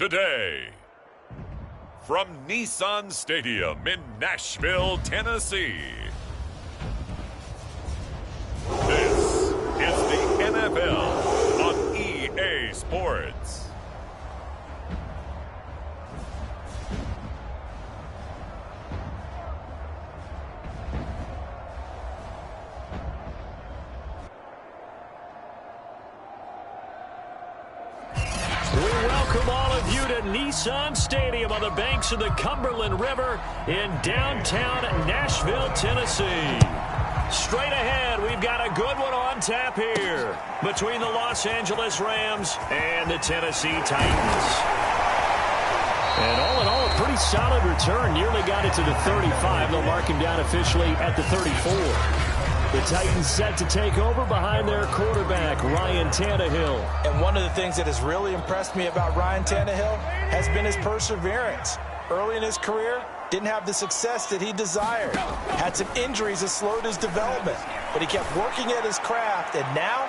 today. From Nissan Stadium in Nashville, Tennessee. This is the NFL on EA Sports. Nissan Stadium on the banks of the Cumberland River in downtown Nashville, Tennessee. Straight ahead, we've got a good one on tap here between the Los Angeles Rams and the Tennessee Titans. And all in all, a pretty solid return. Nearly got it to the 35. They'll mark him down officially at the 34. The Titans set to take over behind their quarterback, Ryan Tannehill. And one of the things that has really impressed me about Ryan Tannehill has been his perseverance. Early in his career, didn't have the success that he desired. Had some injuries that slowed his development. But he kept working at his craft, and now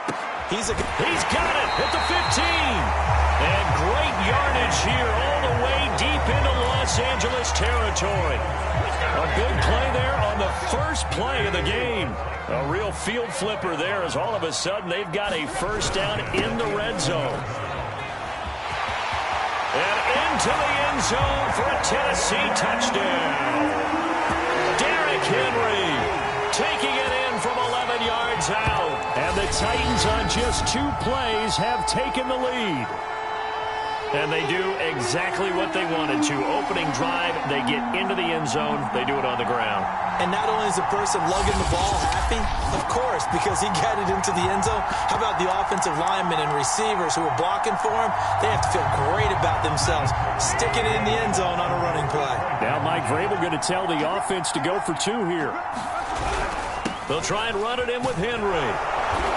he's got it at the 15. And great yardage here all the way deep into Los Angeles territory. A big play there on the first play of the game. A real field flipper there as all of a sudden they've got a first down in the red zone. And into the end zone for a Tennessee touchdown. Derrick Henry taking it in from 11 yards out. And the Titans on just 2 plays have taken the lead. And they do exactly what they wanted to. Opening drive, they get into the end zone. They do it on the ground. And not only is the person lugging the ball happy, of course, because he got it into the end zone. How about the offensive linemen and receivers who are blocking for him? They have to feel great about themselves, sticking it in the end zone on a running play. Now Mike Vrabel going to tell the offense to go for 2 here. They'll try and run it in with Henry.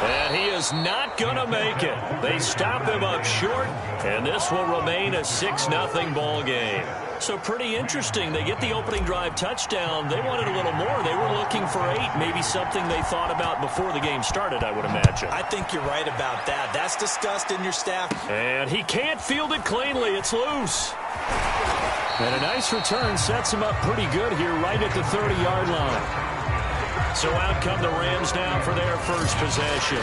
And he is not going to make it. They stop him up short, and this will remain a 6-0 ball game. So pretty interesting. They get the opening drive touchdown. They wanted a little more. They were looking for 8, maybe something they thought about before the game started, I would imagine. I think you're right about that. That's discussed in your staff. And he can't field it cleanly. It's loose. And a nice return sets him up pretty good here right at the 30-yard line. So out come the Rams now for their first possession.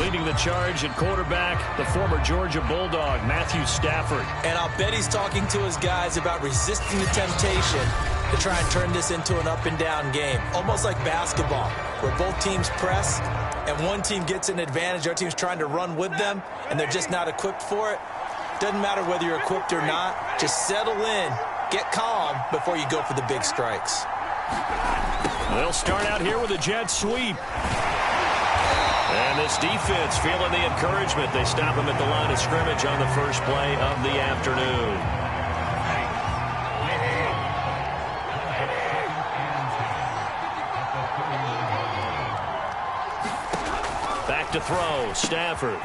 Leading the charge at quarterback, the former Georgia Bulldog, Matthew Stafford. And I'll bet he's talking to his guys about resisting the temptation to try and turn this into an up-and-down game. Almost like basketball, where both teams press, and one team gets an advantage. Our team's trying to run with them, and they're just not equipped for it. Doesn't matter whether you're equipped or not. Just settle in, get calm before you go for the big strikes. They'll start out here with a jet sweep. And this defense feeling the encouragement. They stop him at the line of scrimmage on the first play of the afternoon. Back to throw, Stafford.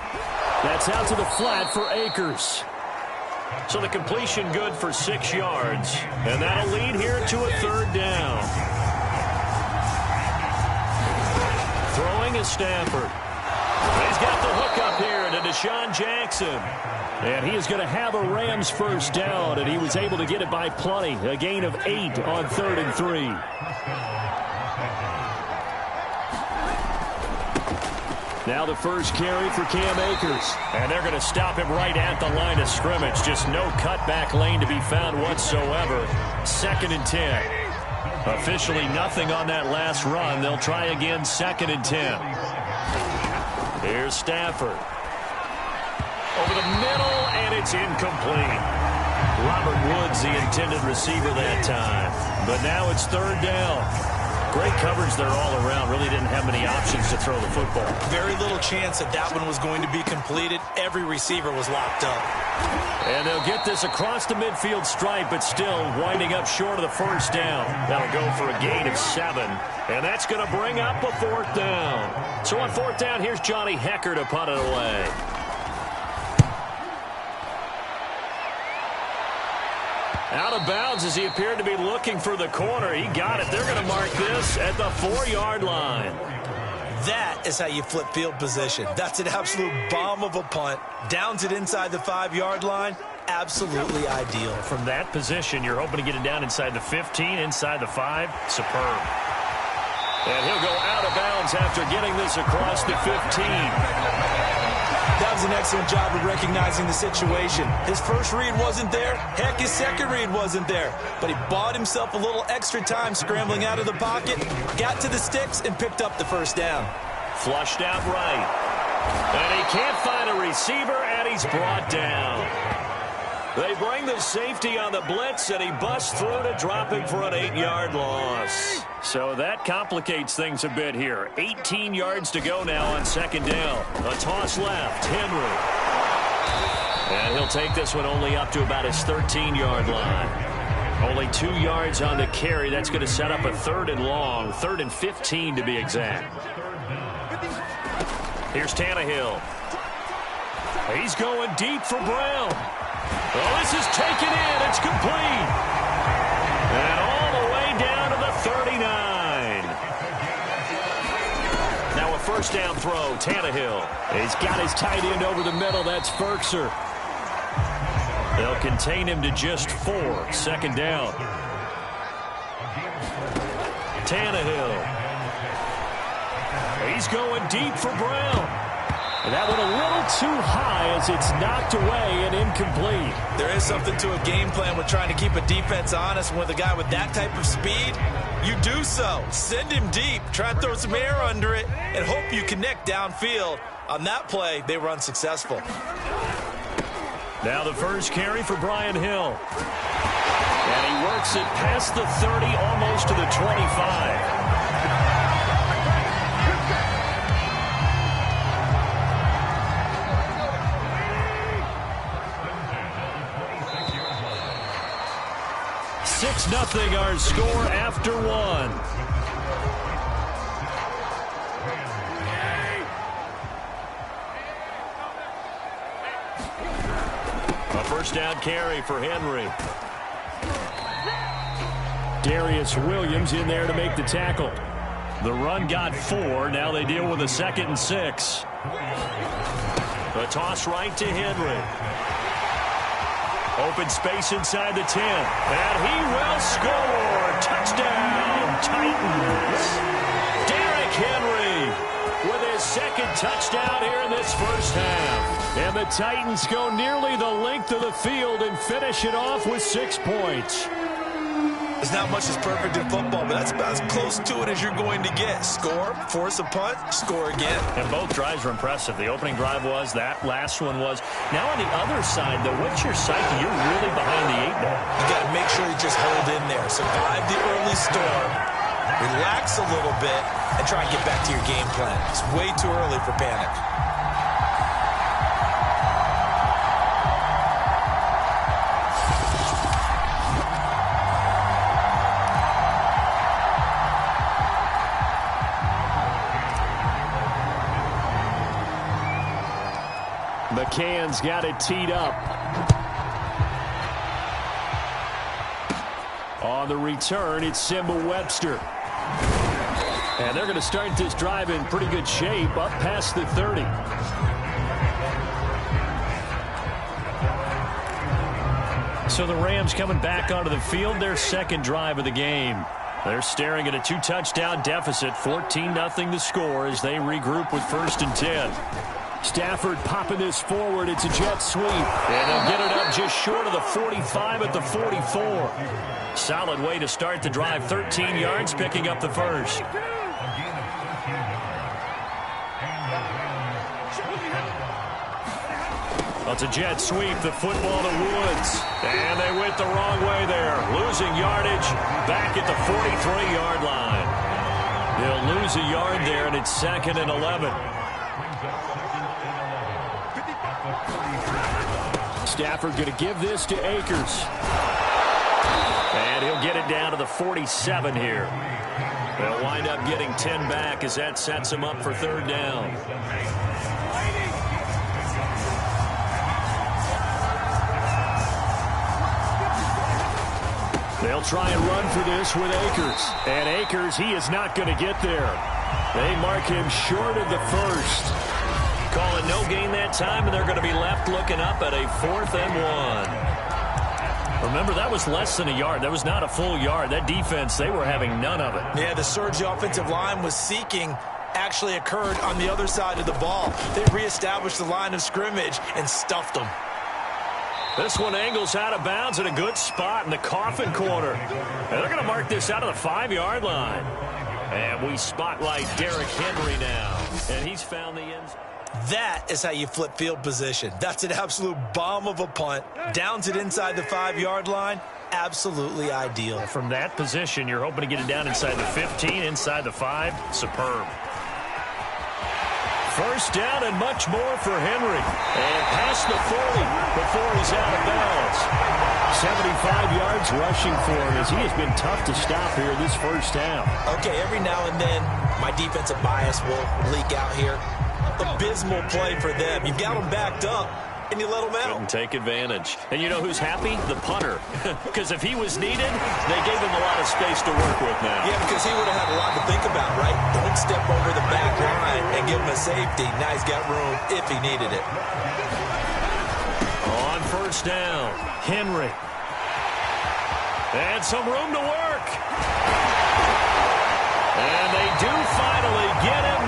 That's out to the flat for Akers. So the completion good for 6 yards. And that'll lead here to a 3rd down. Throwing is Stafford. He's got the hook up here to Deshaun Jackson. And he is going to have a Rams first down, and he was able to get it by plenty. A gain of 8 on 3rd and 3. Now the first carry for Cam Akers. And they're going to stop him right at the line of scrimmage. Just no cutback lane to be found whatsoever. 2nd and 10. Officially nothing on that last run. They'll try again 2nd and 10. Here's Stafford. Over the middle, and it's incomplete. Robert Woods, the intended receiver that time. But now it's 3rd down. Great coverage there all around. Really didn't have many options to throw the football. Very little chance that that one was going to be completed. Every receiver was locked up. And they'll get this across the midfield stripe, but still winding up short of the first down. That'll go for a gain of 7. And that's going to bring up a 4th down. So on 4th down, here's Johnny Hekker to punt it away. Out of bounds as he appeared to be looking for the corner. He got it. They're going to mark this at the 4-yard line. That is how you flip field position. That's an absolute bomb of a punt. Downs it inside the 5-yard line. absolutely ideal. From that position, you're hoping to get it down inside the 15, inside the 5. Superb. And he'll go out of bounds after getting this across the 15. That was an excellent job of recognizing the situation. His first read wasn't there. Heck, his second read wasn't there. But he bought himself a little extra time scrambling out of the pocket, got to the sticks, and picked up the first down. Flushed out right. And he can't find a receiver, and he's brought down. They bring the safety on the blitz, and he busts through to drop him for an 8-yard loss. So that complicates things a bit here. 18 yards to go now on second down. A toss left, Henry. And he'll take this one only up to about his 13-yard line. Only 2 yards on the carry. That's going to set up a 3rd and long, 3rd and 15 to be exact. Here's Tannehill. He's going deep for Brown. Well, this is taken in. It's complete. And all the way down to the 39. Now a first down throw, Tannehill. He's got his tight end over the middle. That's Ferkser. They'll contain him to just 4. Second down. Tannehill. He's going deep for Brown. And that one a little too high as it's knocked away and incomplete. There is something to a game plan with trying to keep a defense honest. With a guy with that type of speed, you do so. Send him deep. Try and throw some air under it and hope you connect downfield. On that play, they were unsuccessful. Now the first carry for Brian Hill. And he works it past the 30, almost to the 25. Nothing our score after 1. A first down carry for Henry. Darius Williams in there to make the tackle. The run got 4. Now they deal with a 2nd and 6. A toss right to Henry. Open space inside the 10. And he will score. Touchdown, Titans. Derrick Henry with his 2nd touchdown here in this first half. And the Titans go nearly the length of the field and finish it off with 6 points. There's not much that's perfect in football, but that's about as close to it as you're going to get. Score, force a punt, score again. And both drives were impressive. The opening drive was, that last one was. Now on the other side, though, what's your psyche? You're really behind the 8 ball. You got to make sure you just hold in there. Survive the early storm, relax a little bit, and try and get back to your game plan. It's way too early for panic. McCann's got it teed up. On the return, it's Simba Webster. And they're going to start this drive in pretty good shape, up past the 30. So the Rams coming back onto the field, their 2nd drive of the game. They're staring at a 2-touchdown deficit, 14-0 the score as they regroup with 1st and 10. Stafford popping this forward. It's a jet sweep. And they'll get it up just short of the 45 at the 44. Solid way to start the drive. 13 yards, picking up the first. Well, it's a jet sweep. The football to Woods. And they went the wrong way there. Losing yardage back at the 43-yard line. They'll lose a yard there, and it's 2nd and 11. Stafford going to give this to Akers. And he'll get it down to the 47 here. They'll wind up getting 10 back as that sets him up for 3rd down. They'll try and run for this with Akers. And Akers, he is not going to get there. They mark him short of the 1st. Calling no gain that time, and they're going to be left looking up at a 4th and 1. Remember, that was less than a yard. That was not a full yard. That defense, they were having none of it. Yeah, the surge the offensive line was seeking actually occurred on the other side of the ball. They reestablished the line of scrimmage and stuffed them. This one angles out of bounds at a good spot in the coffin corner. And they're going to mark this out of the 5-yard line. And we spotlight Derrick Henry now. And he's found the end zone. That is how you flip field position. That's an absolute bomb of a punt. Downs it inside the 5-yard line. Absolutely ideal. From that position, you're hoping to get it down inside the 15, inside the 5. Superb. First down and much more for Henry. And past the 40 before he's out of bounds. 75 yards rushing for him as he has been tough to stop here this first half. Okay, every now and then my defensive bias will leak out here. Abysmal play for them. You've got them backed up, and you let them out. Couldn't take advantage. And you know who's happy? The punter. Because if he was needed, they gave him a lot of space to work with now. Yeah, because he would have had a lot to think about, right? Don't step over the back line and give him a safety. Now he's got room if he needed it. On first down, Henry. And some room to work. And they do finally get him,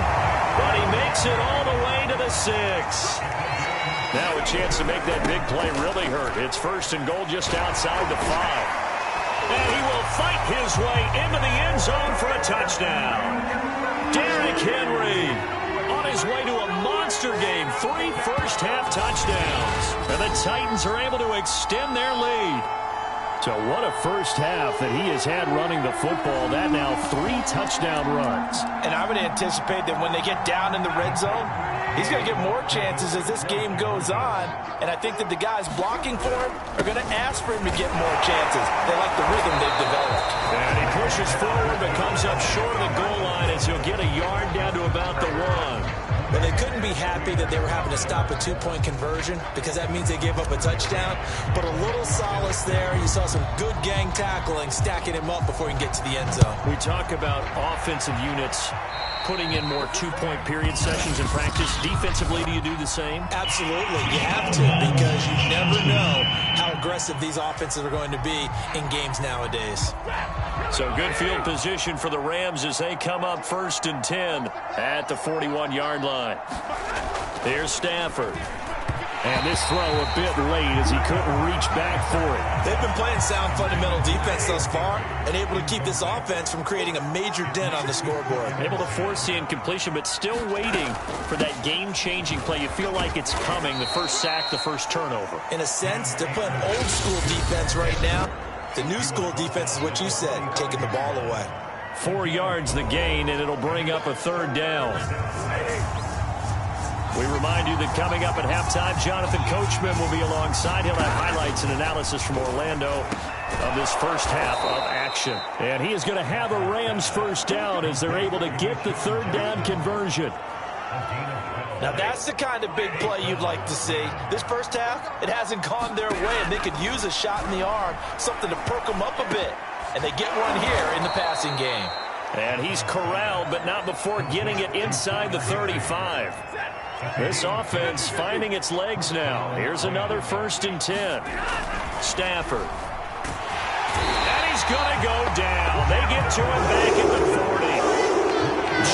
but he makes it all the way to the 6. Now a chance to make that big play really hurt. It's first and goal just outside the 5. And he will fight his way into the end zone for a touchdown. Derrick Henry on his way to a monster game. 3 first-half touchdowns. And the Titans are able to extend their lead. So what a first half that he has had running the football. That now 3 touchdown runs. And I would anticipate that when they get down in the red zone, he's going to get more chances as this game goes on. And I think that the guys blocking for him are going to ask for him to get more chances. They like the rhythm they've developed. And he pushes forward but comes up short of the goal line as he'll get a yard down to about the 1. Well, they couldn't be happy that they were having to stop a 2-point conversion because that means they gave up a touchdown. But a little solace there. You saw some good gang tackling, stacking him up before he can get to the end zone. We talk about offensive units putting in more 2-point period sessions in practice. Defensively, do you do the same? Absolutely. You have to because you never know how aggressive these offenses are going to be in games nowadays. So good field position for the Rams as they come up first and 10 at the 41-yard line. Here's Stafford. And this throw a bit late as he couldn't reach back for it. They've been playing sound fundamental defense thus far and able to keep this offense from creating a major dent on the scoreboard. Able to force the incompletion, but still waiting for that game-changing play. You feel like it's coming, the first sack, the first turnover. In a sense, they're playing old-school defense right now. The new-school defense is what you said, taking the ball away. 4 yards the gain, and it'll bring up a 3rd down. We remind you that coming up at halftime, Jonathan Coachman will be alongside. He'll have highlights and analysis from Orlando of this first half of action. And he is going to have a Rams first down as they're able to get the 3rd down conversion. Now that's the kind of big play you'd like to see. This first half, it hasn't gone their way, and they could use a shot in the arm, something to perk them up a bit. And they get one here in the passing game. And he's corralled, but not before getting it inside the 35. This offense finding its legs now. Here's another 1st and 10. Stafford. And he's going to go down. They get to him back at the 40.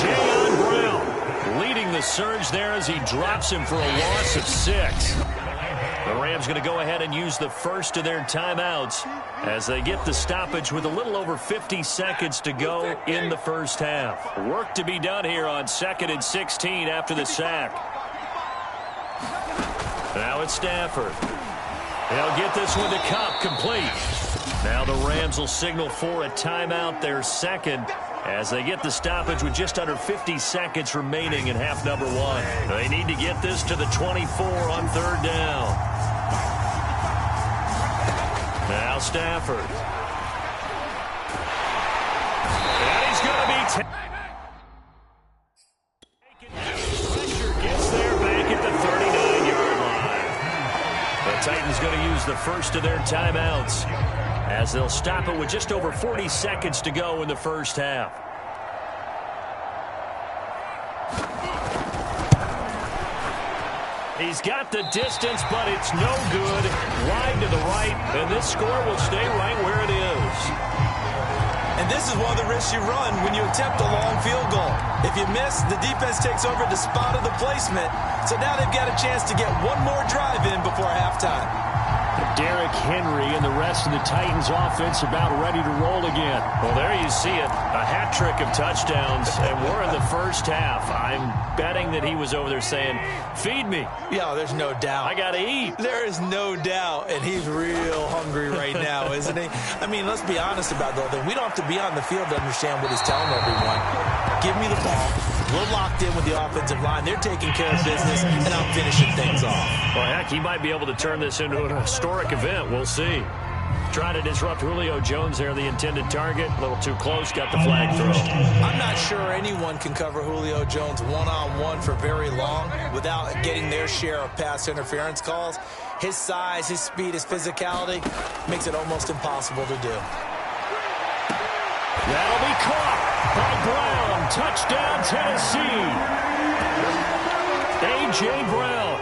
Jayon Brown leading the surge there as he drops him for a loss of 6. The Rams going to go ahead and use the first of their timeouts as they get the stoppage with a little over 50 seconds to go in the first half. Work to be done here on 2nd and 16 after the sack. Now it's Stafford. They'll get this one to Cup, complete. Now the Rams will signal for a timeout, their second, as they get the stoppage with just under 50 seconds remaining in half number 1. They need to get this to the 24 on 3rd down. Now Stafford. And he's going to be pressure gets there back at the 39-yard line. The Titans going to use the first of their timeouts as they'll stop it with just over 40 seconds to go in the first half. He's got the distance, but it's no good. Wide to the right, and this score will stay right where it is. And this is one of the risks you run when you attempt a long field goal. If you miss, the defense takes over the spot of the placement. So now they've got a chance to get one more drive in before halftime. Derrick Henry and the rest of the Titans offense about ready to roll again. Well, there you see it. A hat trick of touchdowns, and we're in the first half. I'm betting that he was over there saying, feed me. Yeah, there's no doubt. I got to eat. There is no doubt, and he's real hungry right now, isn't he? I mean, let's be honest about the whole thing. We don't have to be on the field to understand what he's telling everyone. Give me the ball. We're locked in with the offensive line. They're taking care of business, and I'm finishing things off. Well, heck, he might be able to turn this into an historic event. We'll see. Trying to disrupt Julio Jones there, the intended target. A little too close, got the flag throw. I'm not sure anyone can cover Julio Jones one-on-one for very long without getting their share of pass interference calls. His size, his speed, his physicality makes it almost impossible to do. That'll be caught by Brown. Touchdown, Tennessee. A.J. Brown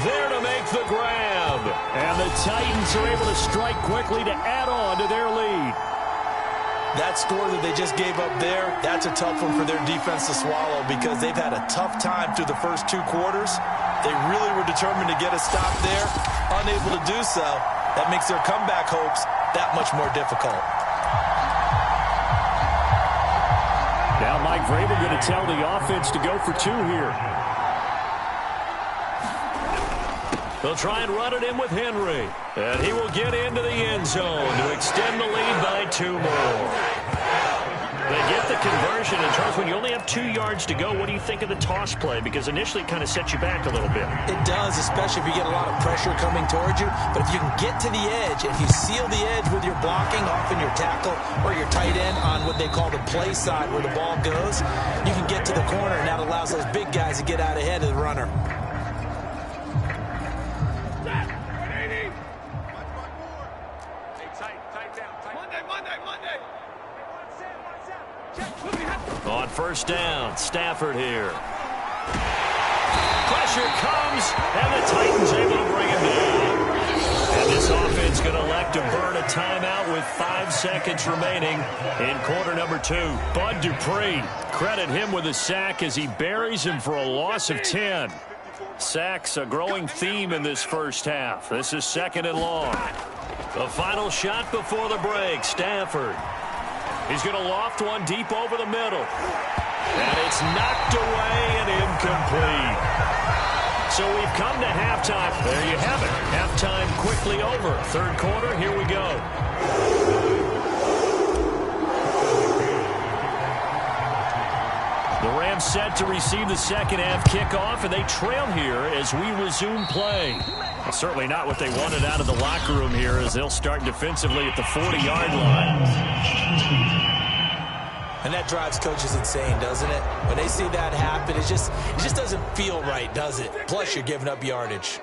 there to make the grab. And the Titans are able to strike quickly to add on to their lead. That score that they just gave up there, that's a tough one for their defense to swallow because they've had a tough time through the first two quarters. They really were determined to get a stop there. Unable to do so, that makes their comeback hopes that much more difficult. Now Mike Vrabel going to tell the offense to go for two here. They'll try and run it in with Henry. And he will get into the end zone to extend the lead by two more. They get the conversion. And Charles, when you only have 2 yards to go, what do you think of the toss play? Because initially it kind of sets you back a little bit. It does, especially if you get a lot of pressure coming towards you. But if you can get to the edge, if you seal the edge with your blocking, often your tackle or your tight end on what they call the play side where the ball goes, you can get to the corner, and that allows those big guys to get out ahead of the runner. On first down, Stafford here. Pressure comes, and the Titans able to bring him down. And this offense going to elect to burn a timeout with 5 seconds remaining in quarter number 2. Bud Dupree, credit him with a sack as he buries him for a loss of 10. Sacks a growing theme in this first half. This is 2nd and long. The final shot before the break, Stafford. He's going to loft one deep over the middle. And it's knocked away and incomplete. So we've come to halftime. There you have it. Halftime quickly over. Third quarter, here we go. The Rams set to receive the second half kickoff, and they trail here as we resume play. Well, certainly not what they wanted out of the locker room here as they'll start defensively at the 40-yard line. And that drives coaches insane, doesn't it? When they see that happen, it just doesn't feel right, does it? Plus, you're giving up yardage.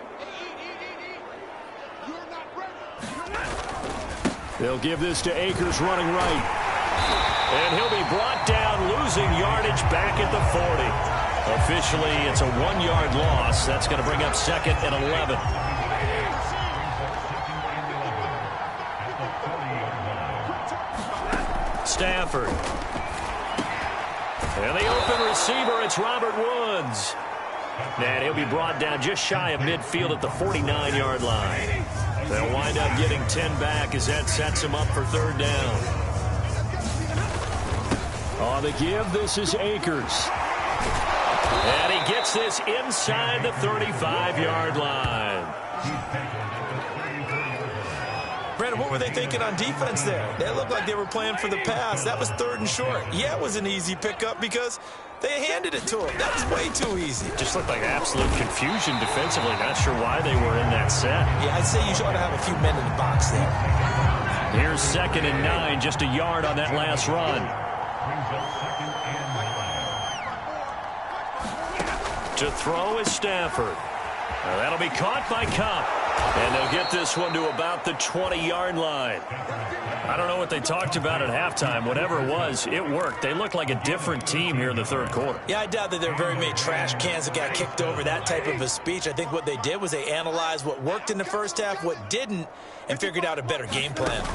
They'll give this to Akers running right. And he'll be brought down, losing yardage back at the 40. Officially, it's a 1-yard loss. That's going to bring up 2nd and 11. Stafford. And the open receiver, it's Robert Woods. And he'll be brought down just shy of midfield at the 49-yard line. They'll wind up getting 10 back as that sets him up for third down. On the give, this is Akers. And he gets this inside the 35-yard line. Brandon, what were they thinking on defense there? They looked like they were playing for the pass. That was 3rd and short. Yeah, it was an easy pickup because they handed it to him. That was way too easy. Just looked like absolute confusion defensively. Not sure why they were in that set. Yeah, I'd say you ought to have a few men in the box there. Here's 2nd and 9, just a yard on that last run. To throw is Stafford. Now that'll be caught by Kupp. And they'll get this one to about the 20-yard line. I don't know what they talked about at halftime. Whatever it was, it worked. They look like a different team here in the third quarter. Yeah, I doubt that there are very many trash cans that got kicked over, that type of a speech. I think what they did was they analyzed what worked in the first half, what didn't, and figured out a better game plan.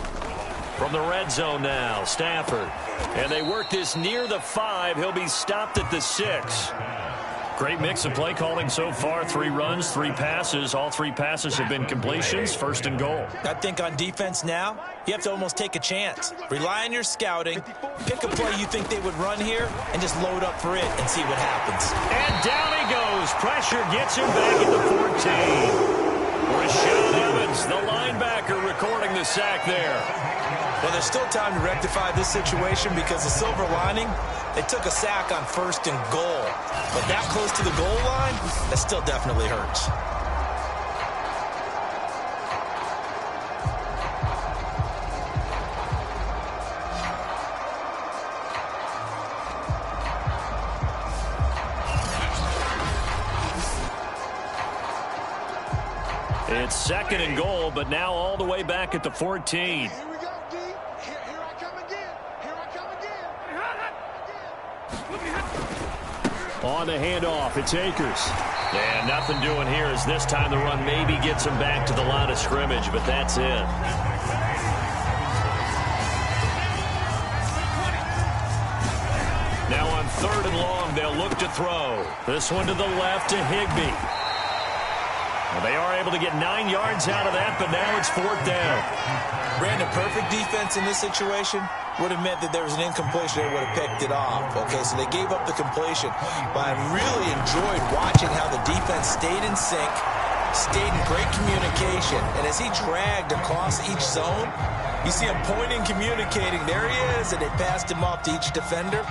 From the red zone now, Stafford. And they work this near the 5. He'll be stopped at the 6. Great mix of play calling so far. 3 runs, 3 passes. All 3 passes have been completions. First and goal. I think on defense now, you have to almost take a chance. Rely on your scouting. Pick a play you think they would run here and just load up for it and see what happens. And down he goes. Pressure gets him back at the 14. Rashaan Evans, the linebacker, recording the sack there. Well, there's still time to rectify this situation because the silver lining, they took a sack on 1st and goal. But that close to the goal line, that still definitely hurts. It's 2nd and goal, but now all the way back at the 14. Here we go, D. Here I come again. Here I come again. On the handoff, it's Akers. And nothing doing here as this time the run maybe gets him back to the line of scrimmage, but that's it. Now on 3rd and long, they'll look to throw. This one to the left to Higbee. Well, they are able to get 9 yards out of that, but now it's 4th down. Brandon, perfect defense in this situation would have meant that there was an incompletion. They would have picked it off. Okay, so they gave up the completion. But I really enjoyed watching how the defense stayed in sync, stayed in great communication. And as he dragged across each zone, you see him pointing, communicating. There he is, and they passed him off to each defender.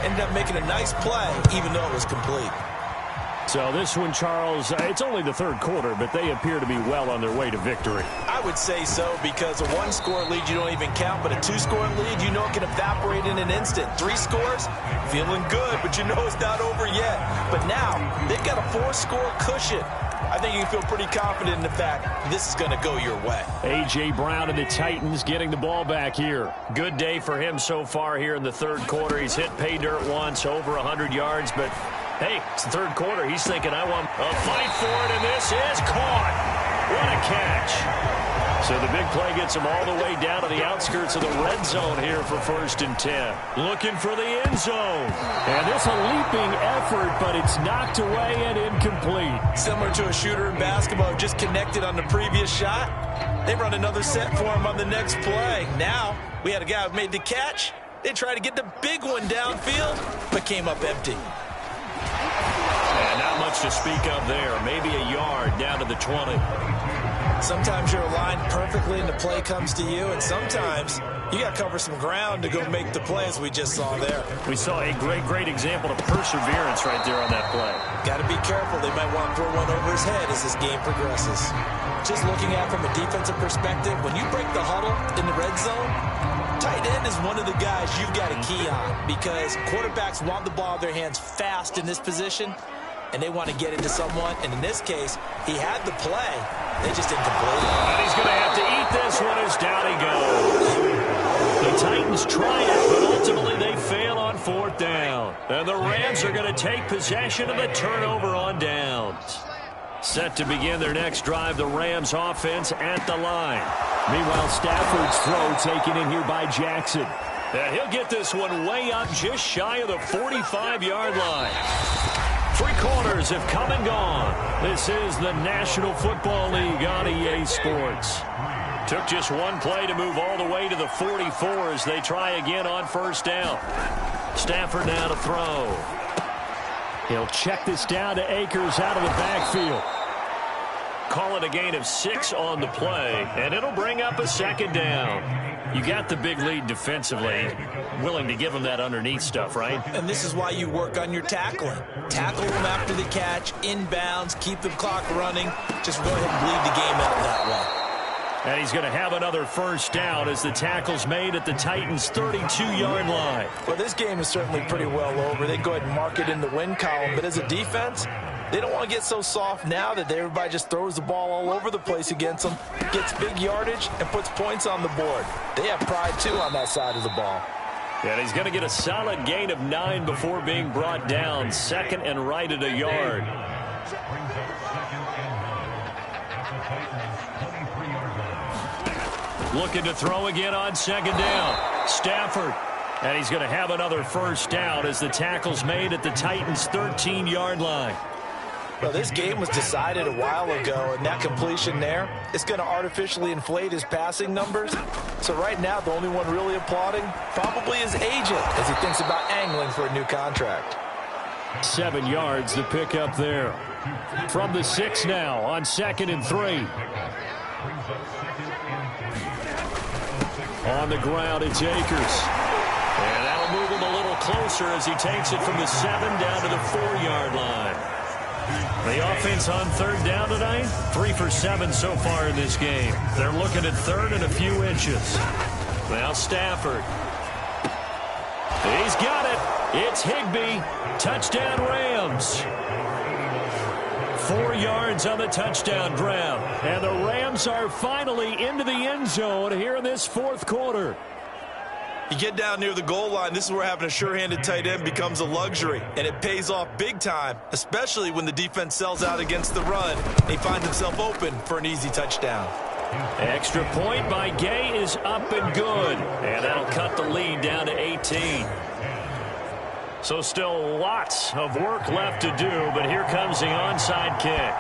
Ended up making a nice play, even though it was complete. So this one, Charles, it's only the 3rd quarter, but they appear to be well on their way to victory. I would say so because a 1-score lead you don't even count, but a 2-score lead you know it can evaporate in an instant. 3 scores, feeling good, but you know it's not over yet. But now they've got a 4-score cushion. I think you can feel pretty confident in the fact this is going to go your way. A.J. Brown and the Titans getting the ball back here. Good day for him so far here in the 3rd quarter. He's hit pay dirt once, over 100 yards, but hey, it's the 3rd quarter. He's thinking, I want a fight for it, and this is caught. What a catch. So the big play gets him all the way down to the outskirts of the red zone here for 1st and 10. Looking for the end zone. And this a leaping effort, but it's knocked away and incomplete. Similar to a shooter in basketball who just connected on the previous shot. They run another set for him on the next play. Now we had a guy who made the catch. They tried to get the big one downfield, but came up empty. And not much to speak of there. Maybe a yard down to the 20. Sometimes you're aligned perfectly and the play comes to you, and sometimes you got to cover some ground to go make the play, as we just saw there. We saw a great example of perseverance right there on that play. Got to be careful. They might want to throw one over his head as this game progresses. Just looking at it from a defensive perspective, when you break the huddle in the red zone, tight end is one of the guys you've got to key on because quarterbacks want the ball in their hands fast in this position, and they want to get it to someone. And in this case, he had the play. They just didn't complete it. And he's going to have to eat this one as down he goes. The Titans try it, but ultimately they fail on 4th down. And the Rams are going to take possession of the turnover on downs. Set to begin their next drive, the Rams offense at the line. Meanwhile, Stafford's throw taken in here by Jackson. And he'll get this one way up just shy of the 45-yard line. 3 quarters have come and gone. This is the National Football League on EA Sports. Took just one play to move all the way to the 44 as they try again on 1st down. Stafford now to throw. He'll check this down to Akers out of the backfield. Call it a gain of 6 on the play, and it'll bring up a 2nd down. You got the big lead defensively, willing to give them that underneath stuff, right? And this is why you work on your tackling. Tackle them after the catch, inbounds, keep the clock running. Just go ahead and bleed the game out that way. And he's going to have another 1st down as the tackle's made at the Titans' 32-yard line. Well, this game is certainly pretty well over. They go ahead and mark it in the win column, but as a defense, They don't want to get so soft now that everybody just throws the ball all over the place against them, gets big yardage, and puts points on the board. They have pride, too, on that side of the ball. And he's going to get a solid gain of 9 before being brought down. Second and right at a yard. Looking to throw again on second down. Stafford. And he's going to have another first down as the tackle's made at the Titans' 13-yard line. Well, this game was decided a while ago, and that completion there is going to artificially inflate his passing numbers. So right now, the only one really applauding probably his agent as he thinks about angling for a new contract. 7 yards to pick up there. From the 6 now on 2nd and 3. On the ground, it's Akers. And that'll move him a little closer as he takes it from the 7 down to the 4-yard line. The offense on 3rd down tonight, 3 for 7 so far in this game. They're looking at 3rd and a few inches. Now Stafford. He's got it. It's Higbee. Touchdown Rams. 4 yards on the touchdown grab. And the Rams are finally into the end zone here in this 4th quarter. You get down near the goal line, this is where having a sure-handed tight end becomes a luxury, and it pays off big time, especially when the defense sells out against the run, and he finds himself open for an easy touchdown. Extra point by Gay is up and good, and that'll cut the lead down to 18. So still lots of work left to do, but here comes the onside kick.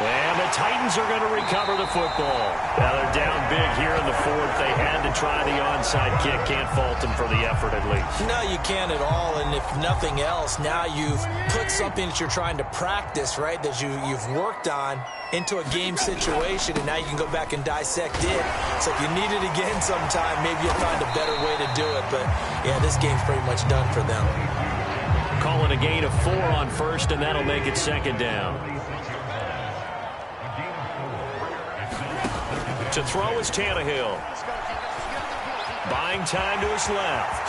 And the Titans are going to recover the football. Now they're down big here in the 4th. They had to try the onside kick. Can't fault them for the effort at least. No, you can't at all. And if nothing else, now you've put something that you're trying to practice, right, that you've worked on into a game situation, and now you can go back and dissect it. So if you need it again sometime, maybe you'll find a better way to do it. But, yeah, this game's pretty much done for them. Call it a gain of 4 on 1st, and that'll make it 2nd down. To throw is Tannehill. Buying time to his left.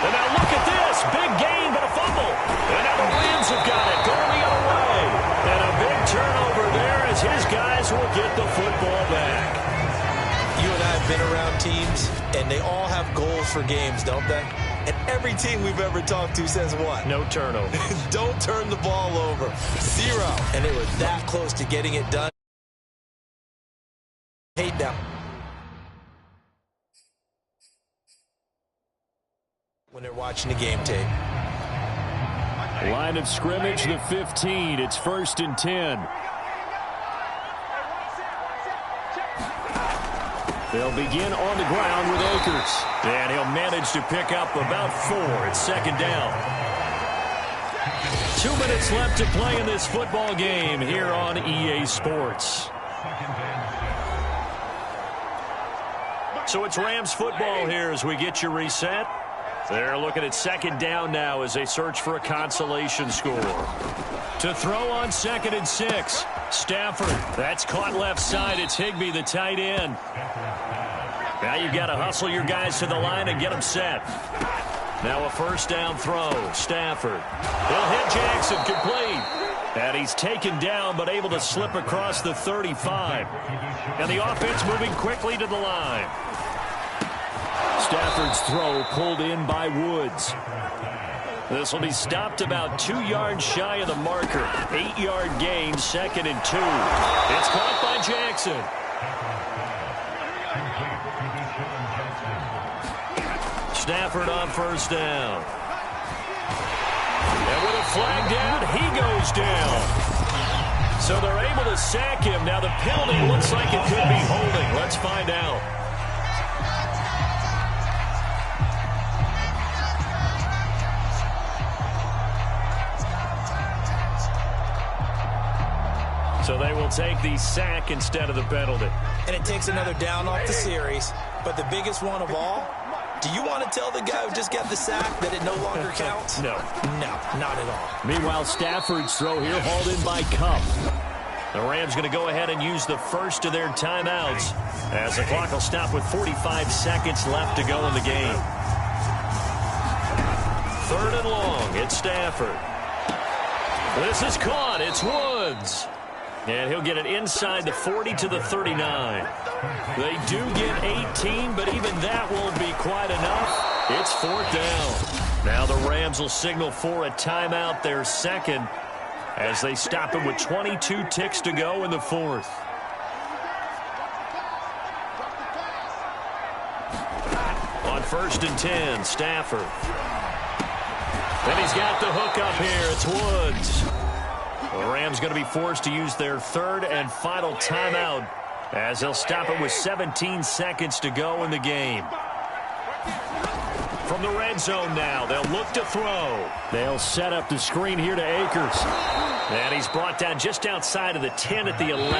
And now look at this. Big gain, but a fumble. And now the Rams have got it. Going the other way. And a big turnover there as his guys will get the football back. You and I have been around teams, and they all have goals for games, don't they? And every team we've ever talked to says what? No turnover. Don't turn the ball over. 0. And they were that close to getting it done. Hate them. When they're watching the game tape. Line of scrimmage, the 15. It's 1st and 10. They'll begin on the ground with Akers. And he'll manage to pick up about 4. It's 2nd down. 2 minutes left to play in this football game here on EA Sports. So it's Rams football here as we get you reset. They're looking at 2nd down now as they search for a consolation score. To throw on 2nd and 6. Stafford. That's caught left side. It's Higbee, the tight end. Now you've got to hustle your guys to the line and get them set. Now a 1st down throw. Stafford. He'll hit Jackson, complete. And he's taken down but able to slip across the 35. And the offense moving quickly to the line. Stafford's throw pulled in by Woods. This will be stopped about 2 yards shy of the marker. 8-yard gain, 2nd and 2. It's caught by Jackson. Stafford on 1st down. And with a flag down, he goes down. So they're able to sack him. Now the penalty looks like it could be holding. Let's find out. So they will take the sack instead of the penalty. And it takes another down off the series. But the biggest one of all, do you want to tell the guy who just got the sack that it no longer counts? No. No, not at all. Meanwhile, Stafford's throw here hauled in by Cup. The Rams going to go ahead and use the first of their timeouts as the clock will stop with 45 seconds left to go in the game. 3rd and long. It's Stafford. This is caught. It's Woods. And he'll get it inside the 40 to the 39. They do get 18, but even that won't be quite enough. It's 4th down. Now the Rams will signal for a timeout, their second, as they stop him with 22 ticks to go in the 4th. On 1st and 10, Stafford. Then he's got the hook up here. It's Woods. The Rams going to be forced to use their 3rd and final timeout as they'll stop it with 17 seconds to go in the game. From the red zone now, they'll look to throw. They'll set up the screen here to Akers. And he's brought down just outside of the 10 at the 11.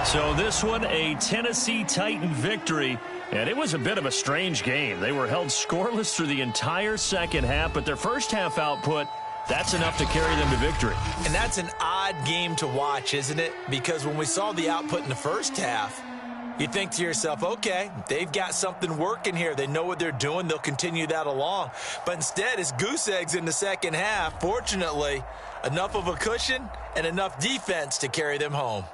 So this one, a Tennessee Titan victory. And it was a bit of a strange game. They were held scoreless through the entire second half, but their first half output, that's enough to carry them to victory. And that's an odd game to watch, isn't it? Because when we saw the output in the first half, you think to yourself, okay, they've got something working here. They know what they're doing. They'll continue that along. But instead, it's goose eggs in the second half. Fortunately, enough of a cushion and enough defense to carry them home.